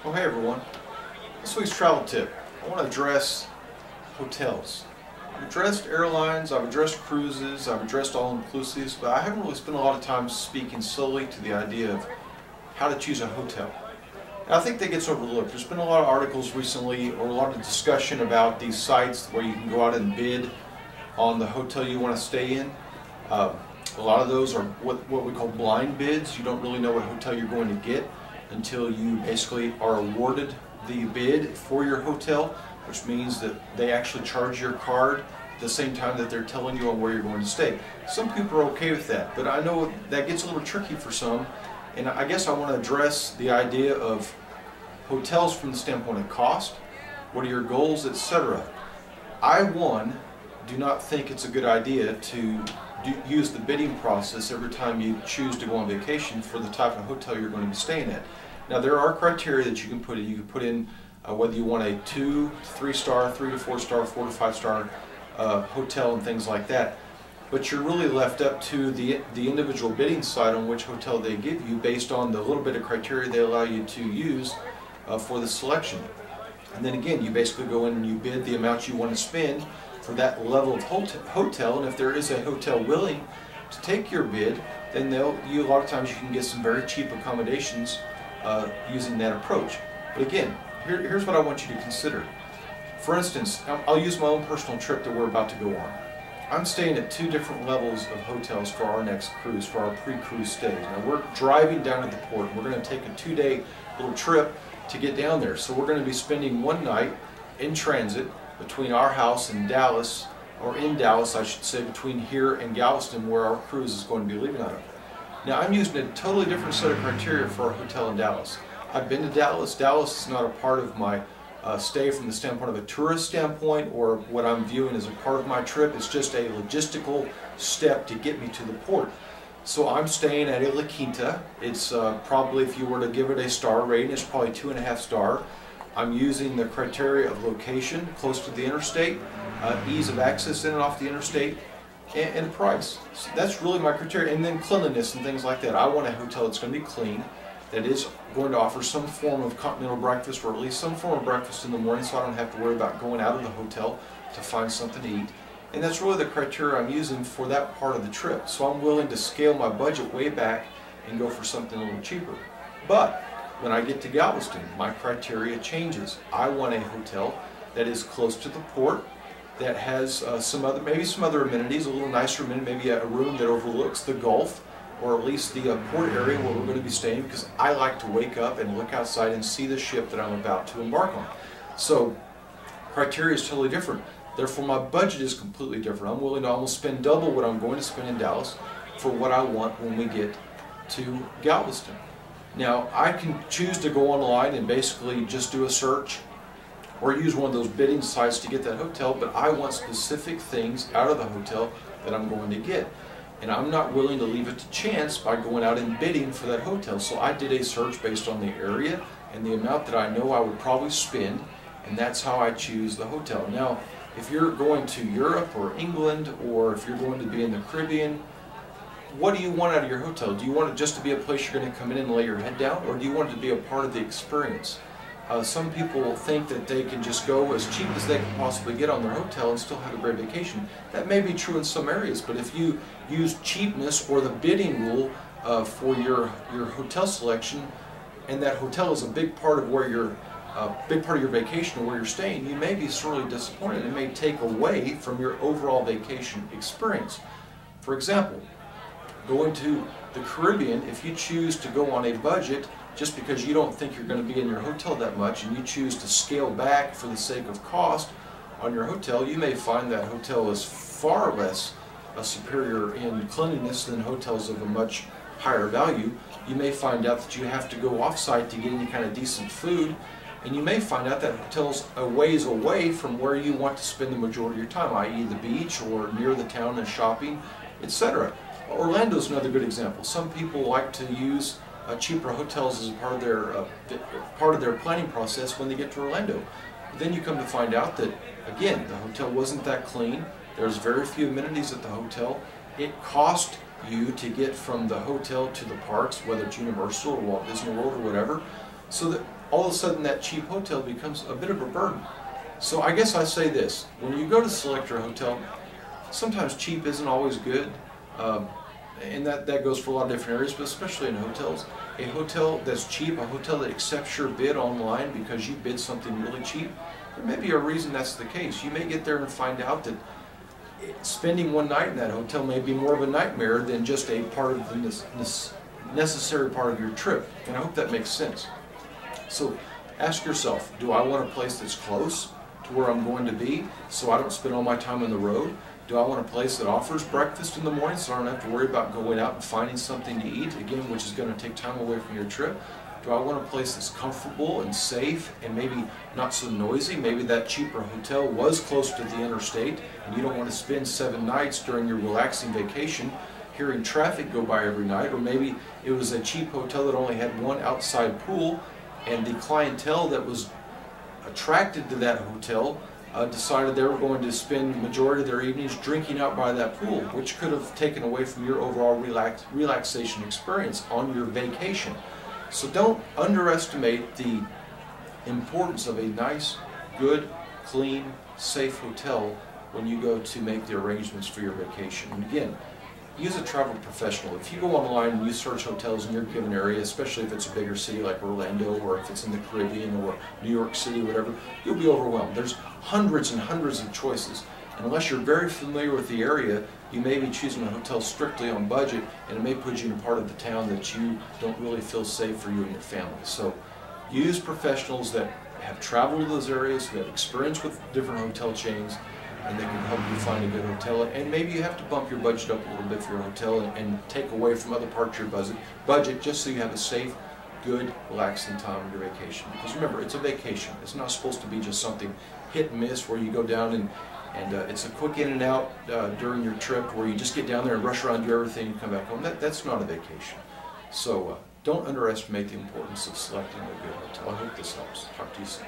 Well, hey everyone. This week's travel tip, I want to address hotels. I've addressed airlines, I've addressed cruises, I've addressed all-inclusives, but I haven't really spent a lot of time speaking solely to the idea of how to choose a hotel. And I think that gets overlooked. There's been a lot of articles recently, or a lot of discussion about these sites where you can go out and bid on the hotel you want to stay in. A lot of those are what we call blind bids. You don't really know what hotel you're going to get until you basically are awarded the bid for your hotel, which means that they actually charge your card at the same time that they're telling you on where you're going to stay. Some people are okay with that, but I know that gets a little tricky for some, and I guess I want to address the idea of hotels from the standpoint of cost, what are your goals, etc. I, do not think it's a good idea to use the bidding process every time you choose to go on vacation for the type of hotel you're going to be staying at. Now there are criteria that you can put in. You can put in whether you want a 2 to 3 star, 3 to 4 star, 4 to 5 star hotel and things like that. But you're really left up to the individual bidding site on which hotel they give you based on the little bit of criteria they allow you to use for the selection. And then again, you basically go in and you bid the amount you want to spend for that level of hotel, and if there is a hotel willing to take your bid, then a lot of times you can get some very cheap accommodations using that approach. But again, here's what I want you to consider. For instance, I'll use my own personal trip that we're about to go on. I'm staying at 2 different levels of hotels for our next cruise, for our pre-cruise stays. Now we're driving down to the port. We're going to take a 2-day little trip to get down there. So we're going to be spending one night in transit between our house and Dallas, or in Dallas I should say, between here and Galveston, where our cruise is going to be leaving out of. Now I'm using a totally different set of criteria for a hotel in Dallas. I've been to Dallas. Dallas is not a part of my stay from the standpoint of a tourist standpoint or what I'm viewing as a part of my trip. It's just a logistical step to get me to the port. So I'm staying at a La Quinta. It's probably, if you were to give it a star rating, it's probably 2.5 star. I'm using the criteria of location, close to the interstate, ease of access in and off the interstate, and price. So that's really my criteria. And then cleanliness and things like that. I want a hotel that's going to be clean, that is going to offer some form of continental breakfast, or at least some form of breakfast in the morning, so I don't have to worry about going out of the hotel to find something to eat. And that's really the criteria I'm using for that part of the trip. So I'm willing to scale my budget way back and go for something a little cheaper. But when I get to Galveston, my criteria changes. I want a hotel that is close to the port, that has maybe some other amenities, a little nicer amenity, maybe a room that overlooks the Gulf, or at least the port area where we're going to be staying, because I like to wake up and look outside and see the ship that I'm about to embark on. So criteria is totally different. Therefore my budget is completely different. I'm willing to almost spend double what I'm going to spend in Dallas for what I want when we get to Galveston. Now I can choose to go online and basically just do a search or use one of those bidding sites to get that hotel, but I want specific things out of the hotel that I'm going to get. And I'm not willing to leave it to chance by going out and bidding for that hotel. So I did a search based on the area and the amount that I know I would probably spend, and that's how I choose the hotel. Now, if you're going to Europe or England, or if you're going to be in the Caribbean, what do you want out of your hotel? Do you want it just to be a place you're going to come in and lay your head down, or do you want it to be a part of the experience? Some people think that they can just go as cheap as they can possibly get on their hotel and still have a great vacation. That may be true in some areas, but if you use cheapness or the bidding rule for your hotel selection, and that hotel is a big part of where your vacation or where you're staying, you may be sorely disappointed. It may take away from your overall vacation experience. For example, going to the Caribbean, if you choose to go on a budget just because you don't think you're going to be in your hotel that much, and you choose to scale back for the sake of cost on your hotel, you may find that hotel is far less superior in cleanliness than hotels of a much higher value. You may find out that you have to go off-site to get any kind of decent food, and you may find out that hotel's a ways away from where you want to spend the majority of your time, i.e. the beach or near the town and shopping, etc. Orlando's another good example. Some people like to use cheaper hotels as a part of their planning process when they get to Orlando. But then you come to find out that, again, the hotel wasn't that clean. There's very few amenities at the hotel. It cost you to get from the hotel to the parks, whether it's Universal or Walt Disney World or whatever, so that all of a sudden that cheap hotel becomes a bit of a burden. So I guess I say this, when you go to select your hotel, sometimes cheap isn't always good, and that goes for a lot of different areas, but especially in hotels. A hotel that's cheap, a hotel that accepts your bid online because you bid something really cheap, there may be a reason that's the case. You may get there and find out that spending one night in that hotel may be more of a nightmare than just a part of the necessary part of your trip, and I hope that makes sense. So ask yourself, do I want a place that's close to where I'm going to be so I don't spend all my time on the road? Do I want a place that offers breakfast in the morning so I don't have to worry about going out and finding something to eat, again, which is going to take time away from your trip? Do I want a place that's comfortable and safe and maybe not so noisy? Maybe that cheaper hotel was close to the interstate and you don't want to spend 7 nights during your relaxing vacation hearing traffic go by every night, or maybe it was a cheap hotel that only had one outside pool and the clientele that was attracted to that hotel decided they were going to spend the majority of their evenings drinking out by that pool, which could have taken away from your overall relaxation experience on your vacation. So don't underestimate the importance of a nice, good, clean, safe hotel when you go to make the arrangements for your vacation. And again, use a travel professional. If you go online and you search hotels in your given area, especially if it's a bigger city like Orlando, or if it's in the Caribbean or New York City, whatever, you'll be overwhelmed. There's hundreds and hundreds of choices. And unless you're very familiar with the area, you may be choosing a hotel strictly on budget, and it may put you in a part of the town that you don't really feel safe for you and your family. So use professionals that have traveled to those areas, who have experience with different hotel chains, and they can help you find a good hotel. And maybe you have to bump your budget up a little bit for your hotel and take away from other parts of your budget just so you have a safe, good, relaxing time on your vacation. Because remember, it's a vacation. It's not supposed to be just something hit and miss where you go down and it's a quick in and out during your trip where you just get down there and rush around, do everything, and come back home. That's not a vacation. So don't underestimate the importance of selecting a good hotel. I hope this helps. Talk to you soon.